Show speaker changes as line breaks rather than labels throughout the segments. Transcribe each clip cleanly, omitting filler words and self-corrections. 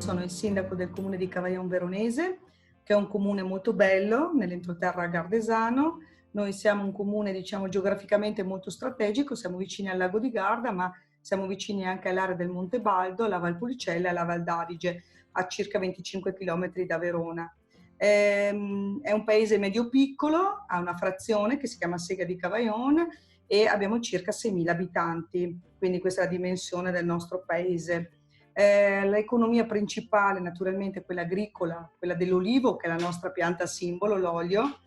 sono il sindaco del comune di Cavaillon Veronese, che è un comune molto bello nell'entroterra gardesano. Noi siamo un comune, diciamo, geograficamente molto strategico, siamo vicini al lago di Garda, ma siamo vicini anche all'area del Monte Baldo, alla Val Pulicella e alla Val d'Adige, a circa 25 km da Verona. È un paese medio-piccolo, ha una frazione che si chiama Sega di Cavaillon e abbiamo circa 6.000 abitanti, quindi questa è la dimensione del nostro paese. L'economia principale naturalmente è quella agricola, quella dell'olivo, che è la nostra pianta simbolo, l'olio,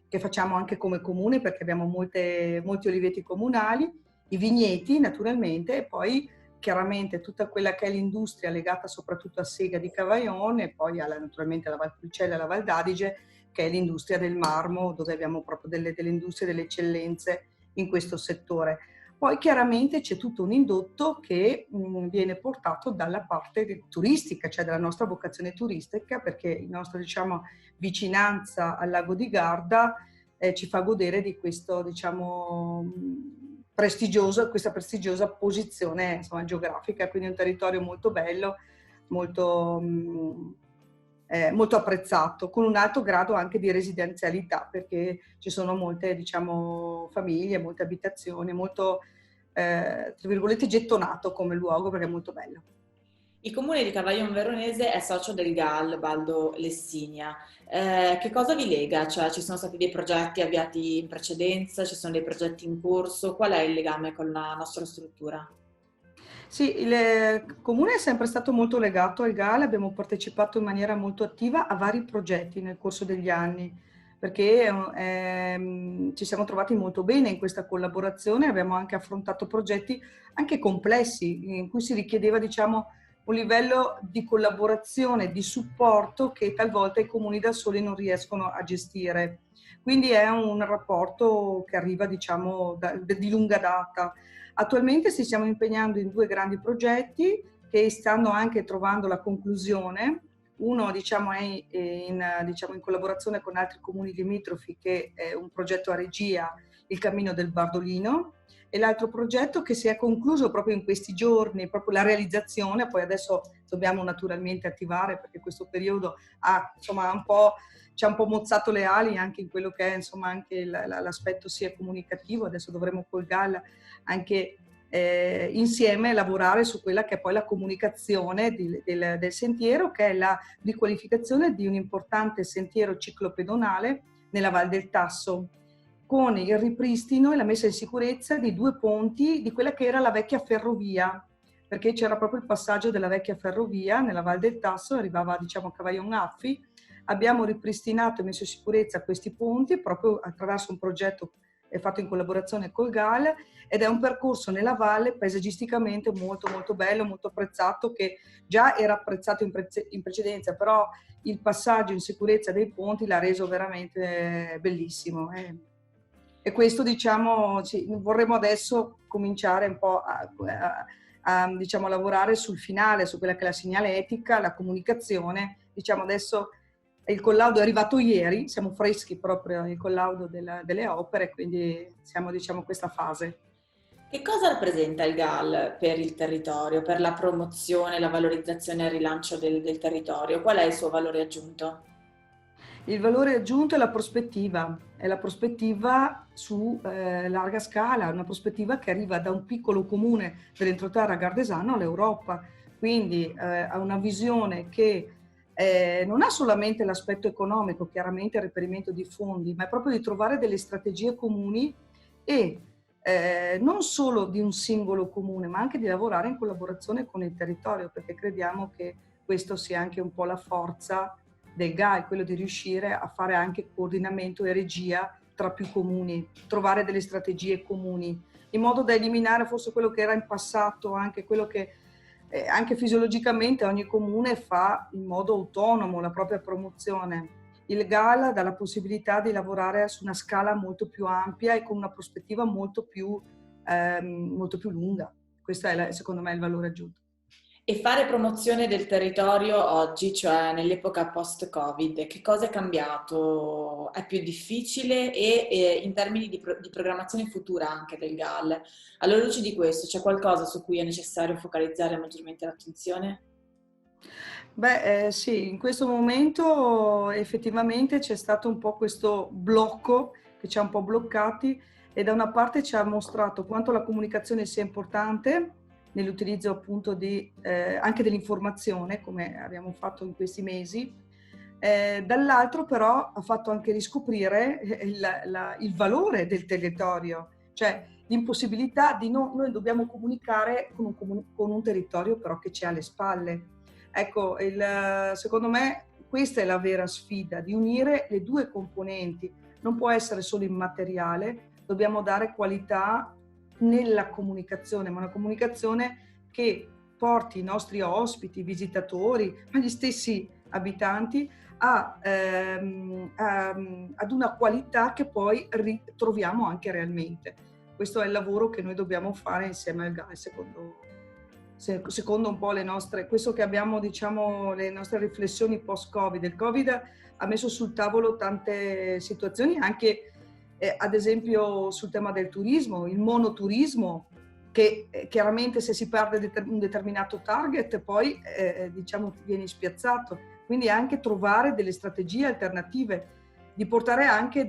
che facciamo anche come comune perché abbiamo molti oliveti comunali, i vigneti naturalmente, e poi chiaramente tutta quella che è l'industria legata soprattutto a Sega di Cavaillon e poi naturalmente alla Val Pulicella e alla Val d'Adige, che è l'industria del marmo, dove abbiamo proprio delle industrie, delle eccellenze in questo settore. Poi chiaramente c'è tutto un indotto che viene portato dalla parte turistica, cioè dalla nostra vocazione turistica, perché la nostra, diciamo, vicinanza al lago di Garda ci fa godere di questo, diciamo, questa prestigiosa posizione, insomma, geografica, quindi è un territorio molto bello, molto, molto apprezzato, con un alto grado anche di residenzialità, perché ci sono molte, diciamo, famiglie, molte abitazioni, molto, tra virgolette, gettonato come luogo, perché è molto bello.
Il comune di Cavaillon Veronese è socio del GAL Baldo Lessinia. Che cosa vi lega? Cioè, ci sono stati dei progetti avviati in precedenza, ci sono dei progetti in corso? Qual è il legame con la nostra struttura?
Sì, il comune è sempre stato molto legato al GAL, abbiamo partecipato in maniera molto attiva a vari progetti nel corso degli anni, perché ci siamo trovati molto bene in questa collaborazione, abbiamo anche affrontato progetti anche complessi, in cui si richiedeva, diciamo, un livello di collaborazione, di supporto che talvolta i comuni da soli non riescono a gestire. Quindi è un rapporto che arriva, diciamo, di lunga data. Attualmente ci stiamo impegnando in due grandi progetti che stanno anche trovando la conclusione. Uno, diciamo, è diciamo, in collaborazione con altri comuni limitrofi, che è un progetto a regia, il Cammino del Bardolino, e l'altro progetto che si è concluso proprio in questi giorni, proprio la realizzazione. Poi adesso dobbiamo naturalmente attivare, perché questo periodo insomma, ci ha un po' mozzato le ali anche in quello che è, insomma, anche l'aspetto sia comunicativo. Adesso dovremo col GAL anche insieme lavorare su quella che è poi la comunicazione del sentiero, che è la riqualificazione di un importante sentiero ciclopedonale nella Val del Tasso, con il ripristino e la messa in sicurezza di due ponti di quella che era la vecchia ferrovia, perché c'era proprio il passaggio della vecchia ferrovia nella Val del Tasso, arrivava, diciamo, a Cavaillon Affi. Abbiamo ripristinato e messo in sicurezza questi ponti proprio attraverso un progetto fatto in collaborazione col GAL, ed è un percorso nella valle paesaggisticamente molto molto bello, molto apprezzato, che già era apprezzato in precedenza, però il passaggio in sicurezza dei ponti l'ha reso veramente bellissimo. E questo, diciamo, vorremmo adesso cominciare un po' diciamo, lavorare sul finale, su quella che è la segnaletica, la comunicazione. Diciamo, adesso il collaudo è arrivato ieri, siamo freschi proprio il collaudo delle opere, quindi siamo, diciamo, in questa fase.
Che cosa rappresenta il GAL per il territorio, per la promozione, la valorizzazione e il rilancio del territorio? Qual è il suo valore aggiunto?
Il valore aggiunto è la prospettiva su larga scala, una prospettiva che arriva da un piccolo comune dell'entroterra gardesano all'Europa, quindi ha una visione che non ha solamente l'aspetto economico, chiaramente il reperimento di fondi, ma è proprio di trovare delle strategie comuni e non solo di un singolo comune, ma anche di lavorare in collaborazione con il territorio, perché crediamo che questo sia anche un po' la forza del GAI, quello di riuscire a fare anche coordinamento e regia tra più comuni, trovare delle strategie comuni, in modo da eliminare forse quello che era in passato, anche quello che anche fisiologicamente ogni comune fa in modo autonomo la propria promozione. Il GAL dà la possibilità di lavorare su una scala molto più ampia e con una prospettiva molto più lunga. Questo è, secondo me, il valore aggiunto.
E fare promozione del territorio oggi, cioè nell'epoca post-Covid, che cosa è cambiato? È più difficile e in termini di programmazione futura anche del GAL. Alla luce di questo, c'è qualcosa su cui è necessario focalizzare maggiormente l'attenzione?
Beh, sì, in questo momento effettivamente c'è stato un po' questo blocco che ci ha un po' bloccati e da una parte ci ha mostrato quanto la comunicazione sia importante nell'utilizzo appunto anche dell'informazione, come abbiamo fatto in questi mesi, dall'altro però ha fatto anche riscoprire il valore del territorio, cioè l'impossibilità di noi dobbiamo comunicare con un territorio però che ci ha alle spalle. Ecco, secondo me questa è la vera sfida, di unire le due componenti. Non può essere solo immateriale, dobbiamo dare qualità nella comunicazione, ma una comunicazione che porti i nostri ospiti, visitatori, ma gli stessi abitanti ad una qualità che poi ritroviamo anche realmente. Questo è il lavoro che noi dobbiamo fare insieme al GAE, secondo un po' questo che abbiamo, diciamo, le nostre riflessioni post-Covid. Il Covid ha messo sul tavolo tante situazioni, anche ad esempio sul tema del turismo, il monoturismo, che chiaramente se si perde un determinato target poi diciamo viene spiazzato. Quindi anche trovare delle strategie alternative, di portare anche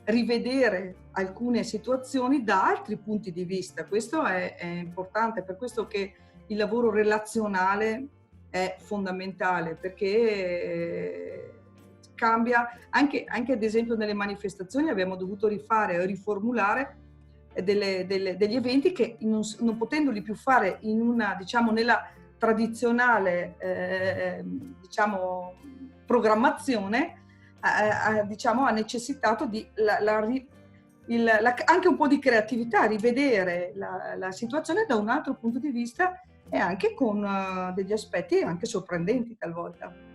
rivedere alcune situazioni da altri punti di vista. Questo è importante, per questo che il lavoro relazionale è fondamentale, perché cambia anche ad esempio nelle manifestazioni abbiamo dovuto rifare o riformulare degli eventi che non potendoli più fare diciamo nella tradizionale diciamo programmazione diciamo ha necessitato di anche un po' di creatività, rivedere la situazione da un altro punto di vista e anche con degli aspetti anche sorprendenti talvolta.